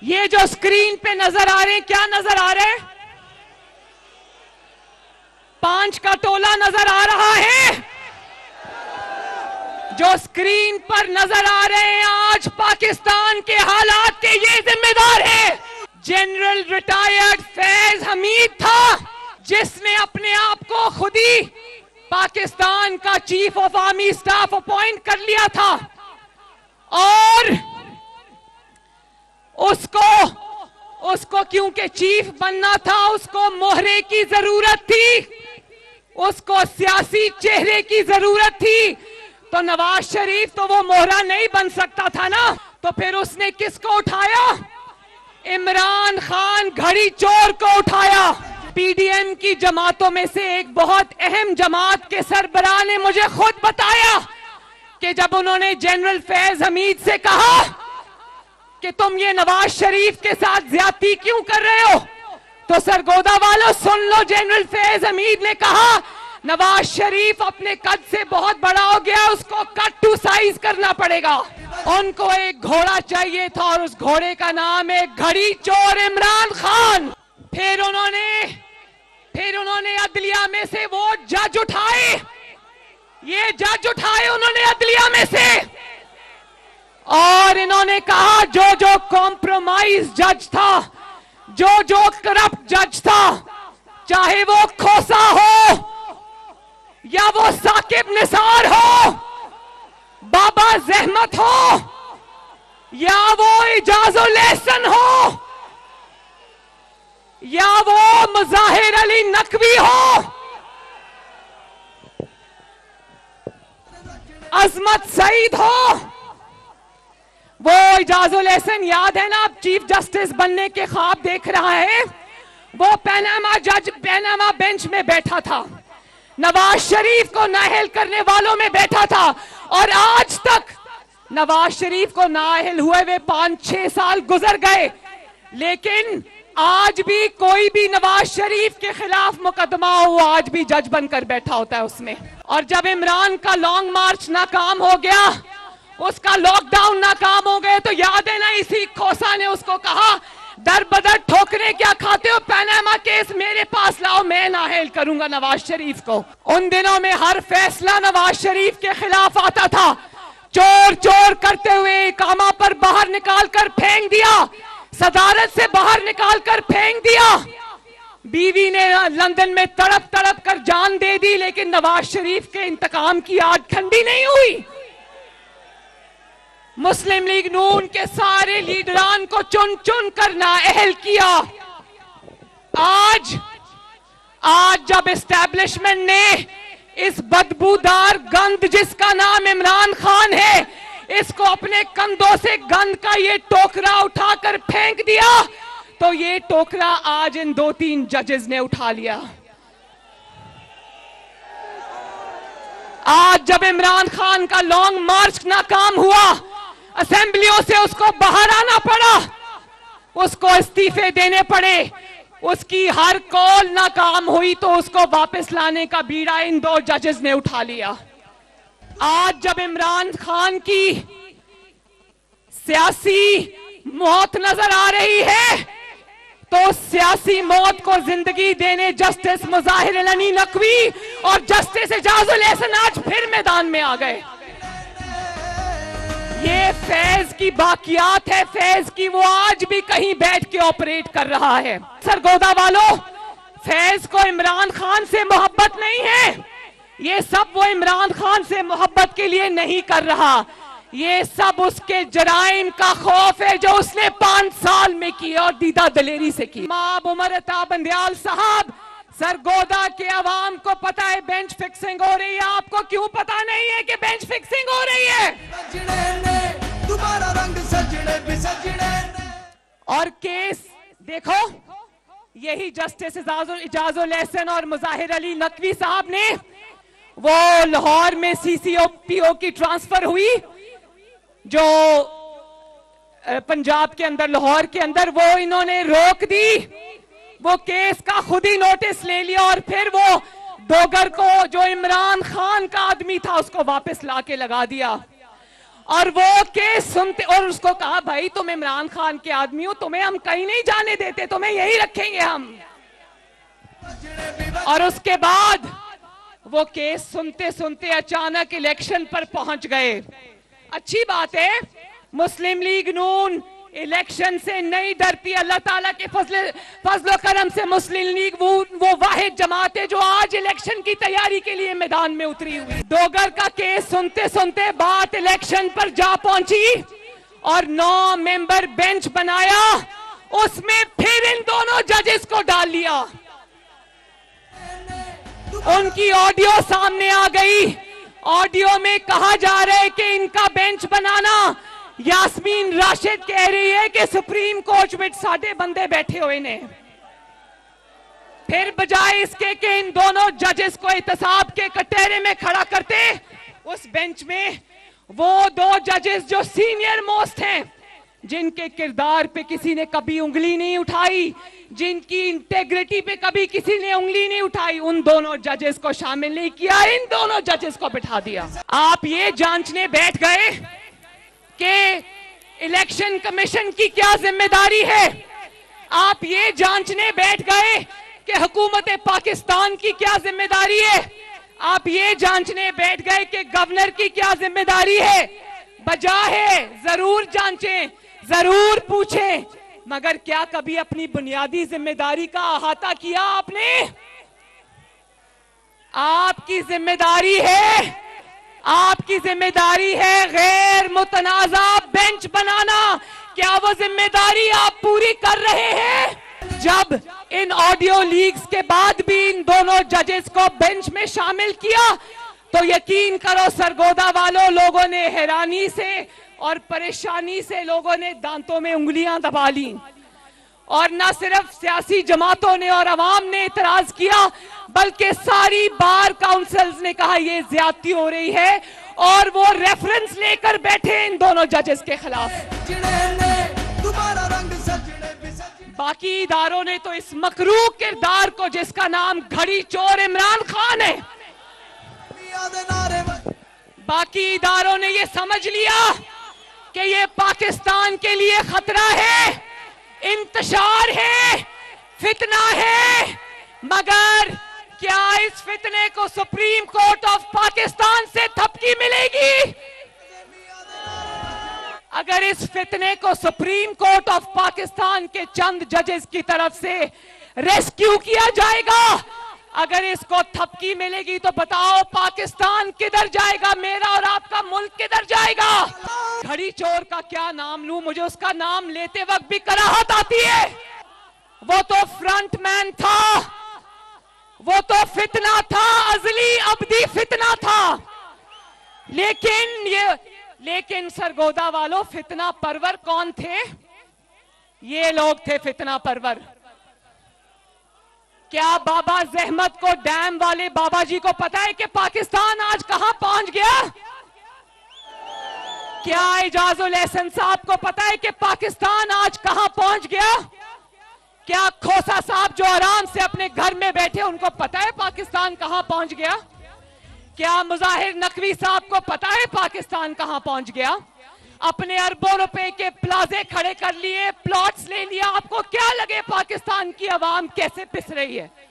ये जो स्क्रीन पे नजर आ रहे हैं, क्या नजर आ रहे हैं? 5 का टोला नजर आ रहा है। जो स्क्रीन पर नजर आ रहे हैं आज पाकिस्तान के हालात के ये जिम्मेदार है जनरल रिटायर्ड फैज हमीद था, जिसने अपने आप को खुद ही पाकिस्तान का chief of army staff appoint कर लिया था और उसको क्योंकि चीफ बनना था, उसको मोहरे की जरूरत थी, उसको सियासी चेहरे की जरूरत थी। तो नवाज शरीफ तो वो मोहरा नहीं बन सकता था ना, तो फिर उसने किसको उठाया? इमरान खान घड़ी चोर को उठाया। पीडीएम की जमातों में से एक बहुत अहम जमात के सरबराह ने मुझे खुद बताया कि जब उन्होंने जनरल फैज हमीद से कहा कि तुम ये नवाज शरीफ के साथ ज्यादती क्यों कर रहे हो, तो सरगोदा वालों सुन लो, जनरल फैज हमीद ने कहा नवाज शरीफ अपने कद से बहुत बड़ा हो गया, उसको कट टू साइज करना पड़ेगा। उनको एक घोड़ा चाहिए था और उस घोड़े का नाम है घड़ी चोर इमरान खान। फिर उन्होंने अदलिया में से वो जज उठाए, ये जज उठाए उन्होंने अदलिया में से, और इन्होंने कहा जो कॉम्प्रोमाइज जज था, जो करप्ट जज था, चाहे वो खोसा हो या वो साकिब निसार हो, बाबा जहमत हो या वो इजाजुल एहसन हो या वो मुजाहिर अली नकवी हो, अजमत सईद हो, वो इजाजुल एहसन याद है ना, अब चीफ जस्टिस बनने के ख्वाब देख रहा है, वो पैनामा बेंच में बैठा था, नवाज शरीफ को नाअहल करने वालों में बैठा था, और आज तक नवाज शरीफ को नाअहल हुए हुए 5-6 साल गुजर गए, लेकिन आज भी कोई भी नवाज शरीफ के खिलाफ मुकदमा हो, आज भी जज बनकर बैठा होता है उसमें। और जब इमरान का लॉन्ग मार्च नाकाम हो गया, उसका लॉकडाउन नाकाम हो गए, तो याद है ना, इसी खोसा ने उसको कहा दर बदर ठोकरे क्या खाते हो, पैनामा केस मेरे पास लाओ, मैं नाअहल करूंगा नवाज शरीफ को। उन दिनों में हर फैसला नवाज शरीफ के खिलाफ आता था, चोर चोर करते हुए कामा पर बाहर निकालकर फेंक दिया, सदारत से बाहर निकालकर फेंक दिया, बीवी ने लंदन में तड़प तड़प कर जान दे दी, लेकिन नवाज शरीफ के इंतकाम की आग ठंडी नहीं हुई। मुस्लिम लीग नून के सारे लीडरान को चुन चुन कर नाअहल किया। आज जब एस्टैब्लिशमेंट ने इस बदबूदार गंद जिसका नाम इमरान खान है, इसको अपने कंधों से गंद का ये टोकरा उठाकर फेंक दिया, तो ये टोकरा आज इन 2-3 जजेस ने उठा लिया। आज जब इमरान खान का लॉन्ग मार्च नाकाम हुआ, असेंबलियों से उसको बाहर आना पड़ा, उसको इस्तीफे देने पड़े, उसकी हर कॉल नाकाम हुई, तो उसको वापस लाने का बीड़ा इन 2 जजेस ने उठा लिया। आज जब इमरान खान की सियासी मौत नजर आ रही है, तो सियासी मौत को जिंदगी देने जस्टिस मुजाहिर अली नकवी और जस्टिस इजाजुल एहसन आज फिर मैदान में आ गए। ये फैज की बाकियात है, फैज की, वो आज भी कहीं बैठ के ऑपरेट कर रहा है। सरगोदा वालों, फैज को इमरान खान से मोहब्बत नहीं है, ये सब वो इमरान खान से मोहब्बत के लिए नहीं कर रहा, ये सब उसके जराइम का खौफ है जो उसने 5 साल में की और दीदा दलेरी से की। माब उमर अता बंदयाल साहब, सरगोदा के अवाम को पता है बेंच फिक्सिंग हो रही है, आपको क्यों पता नहीं है कि बेंच फिक्सिंग हो रही है? और केस देखो, यही जस्टिस इजाजुल एहसन और मुजाहिर अली नकवी साहब ने, वो लाहौर में सीसीओपीओ की ट्रांसफर हुई जो पंजाब के अंदर, लाहौर के अंदर, वो इन्होंने रोक दी, वो केस का खुद ही नोटिस ले लिया, और फिर वो डोगर को, जो इमरान खान का आदमी था, उसको वापस लाके लगा दिया। और वो केस सुनते, और उसको कहा भाई तुम इमरान खान के आदमी हो, तुम्हें हम कहीं नहीं जाने देते, तुम्हें यही रखेंगे हम। और उसके बाद वो केस सुनते सुनते अचानक इलेक्शन पर पहुंच गए। अच्छी बात है, मुस्लिम लीग नून इलेक्शन से नहीं डरती। अल्लाह ताला के फजलो करम से मुस्लिम लीग वो वाहिद जमात है जो आज इलेक्शन की तैयारी के लिए मैदान में उतरी हुई। डोगर का केस सुनते सुनते बात इलेक्शन पर जा पहुंची और 9 मेंबर बेंच बनाया, उसमें फिर इन दोनों जजेस को डाल लिया। उनकी ऑडियो सामने आ गई। ऑडियो में कहा जा रहा है कि इनका बेंच बनाना, यास्मीन राशिद कह रही है कि सुप्रीम कोर्ट में साढ़े बंदे बैठे हुए ने। फिर बजाय इसके कि इन दोनों जजेस को एहतसाब के कटहरे में खड़ा करते, उस बेंच में वो 2 जजेस जो सीनियर मोस्ट हैं, जिनके किरदार पे किसी ने कभी उंगली नहीं उठाई, जिनकी इंटेग्रिटी पे कभी किसी ने उंगली नहीं उठाई, उन दोनों जजेस को शामिल नहीं किया, इन दोनों जजेस को बिठा दिया। आप ये जांचने बैठ गए कि इलेक्शन कमीशन की क्या जिम्मेदारी है। आप ये जांचने बैठ गए कि हुकूमत पाकिस्तान की क्या जिम्मेदारी है। आप ये जांचने बैठ गए कि गवर्नर की क्या जिम्मेदारी है। बजाय जरूर जांचें, जरूर पूछें, मगर क्या कभी अपनी बुनियादी जिम्मेदारी का अहाता किया आपने? आपकी जिम्मेदारी है, आपकी जिम्मेदारी है गैर मुतनाज़ा बेंच बनाना। क्या वो जिम्मेदारी आप पूरी कर रहे हैं? जब इन ऑडियो लीक्स के बाद भी इन दोनों जजेस को बेंच में शामिल किया तो यकीन करो सरगोदा वालों, लोगों ने हैरानी से और परेशानी से लोगों ने दांतों में उंगलियां दबा ली। और न सिर्फ सियासी जमातों ने और अवाम ने इतराज किया, बल्कि सारी बार काउंसिल्स ने कहा यह ज्यादती हो रही है और वो रेफरेंस लेकर बैठे इन दोनों जजेस के खिलाफ। बाकी इदारों ने तो इस मकरूह किरदार को, जिसका नाम घड़ी चोर इमरान खान है, बाकी इदारों ने यह समझ लिया कि ये पाकिस्तान के लिए खतरा है, इंतशार है, फितना है। मगर क्या इस फितने को सुप्रीम कोर्ट ऑफ पाकिस्तान से थपकी मिलेगी? अगर इस फितने को सुप्रीम कोर्ट ऑफ पाकिस्तान के चंद जजेस की तरफ से रेस्क्यू किया जाएगा, अगर इसको थपकी मिलेगी तो बताओ पाकिस्तान किधर जाएगा? मेरा और आपका मुल्क किधर जाएगा? घड़ी चोर का क्या नाम लूं, मुझे उसका नाम लेते वक्त भी कराहत आती है। वो तो फ्रंटमैन था, वो तो फितना था, अजली अबदी फितना था। लेकिन सरगोदा वालों, फितना परवर कौन थे? ये लोग थे फितना परवर। क्या बाबा जहमत को, डैम वाले बाबा जी को पता है कि पाकिस्तान आज कहां पहुंच गया? क्या इजाजुल एहसन साहब को पता है कि पाकिस्तान आज कहां पहुंच गया? क्या खोसा साहब जो आराम से अपने घर में बैठे, उनको पता है पाकिस्तान कहां पहुंच गया? क्या मुजाहिर नकवी साहब को पता है पाकिस्तान कहां पहुंच गया? अपने अरबों रुपए के प्लाजे खड़े कर लिए, प्लॉट्स ले लिया। आपको क्या लगे पाकिस्तान की आवाम कैसे पिस रही है?